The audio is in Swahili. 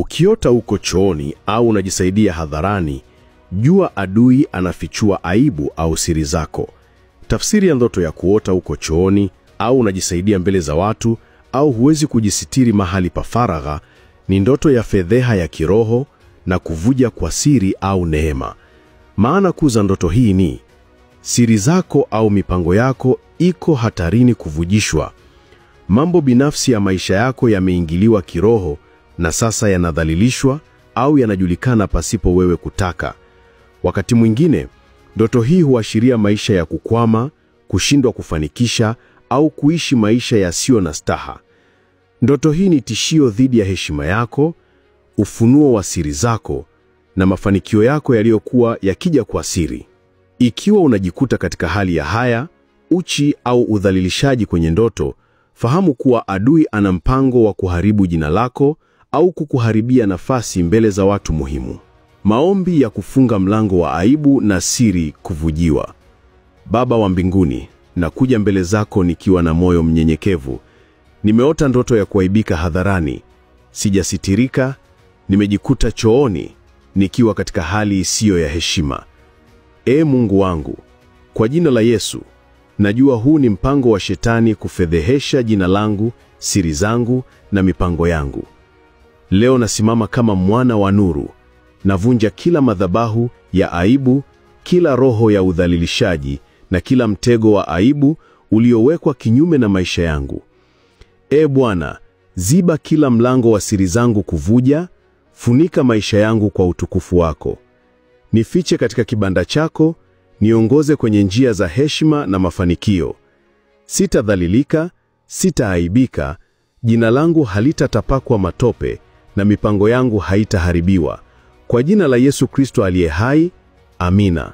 Ukiota uko chooni au unajisaidia hadharani, jua adui anafichua aibu au siri zako. Tafsiri ya ndoto ya kuota uko chooni au unajisaidia mbele za watu au huwezi kujisitiri mahali pa faragha ni ndoto ya fedheha ya kiroho na kuvuja kwa siri au neema. Maana kuu za ndoto hii ni: siri zako au mipango yako iko hatarini kuvujishwa. Mambo binafsi ya maisha yako yameingiliwa kiroho na sasa yanadhalilishwa au yanajulikana pasipo wewe kutaka. Wakati mwingine, ndoto hii huashiria maisha ya kukwama, kushindwa kufanikisha au kuishi maisha yasiyo na staha. Ndoto hii ni tishio dhidi ya heshima yako, ufunuo wa siri zako na mafanikio yako yaliyokuwa yakija kwa siri. Ikiwa unajikuta katika hali ya haya, uchi au udhalilishaji kwenye ndoto, fahamu kuwa adui ana mpango wa kuharibu jina lako au kukuharibia nafasi mbele za watu muhimu. Maombi ya kufunga mlango wa aibu na siri kuvujiwa. Baba wa mbinguni, nakuja mbele zako nikiwa na moyo mnyenyekevu. Nimeota ndoto ya kuaibika hadharani. Sijasitirika, nimejikuta chooni nikiwa katika hali isiyo ya heshima. Mungu wangu, kwa jina la Yesu, najua huu ni mpango wa shetani kufedhehesha jina langu, siri zangu na mipango yangu. Leo nasimama kama mwana wa nuru. Navunja kila madhabahu ya aibu, kila roho ya udhalilishaji na kila mtego wa aibu uliowekwa kinyume na maisha yangu. Bwana, ziba kila mlango wa siri zangu kuvuja, funika maisha yangu kwa utukufu wako. Nifiche katika kibanda chako, niongoze kwenye njia za heshima na mafanikio. Sitadhalilika, sitaaibika, jina langu halitatapakwa matope na mipango yangu haitaharibiwa. Kwa jina la Yesu Kristo aliye hai, amina.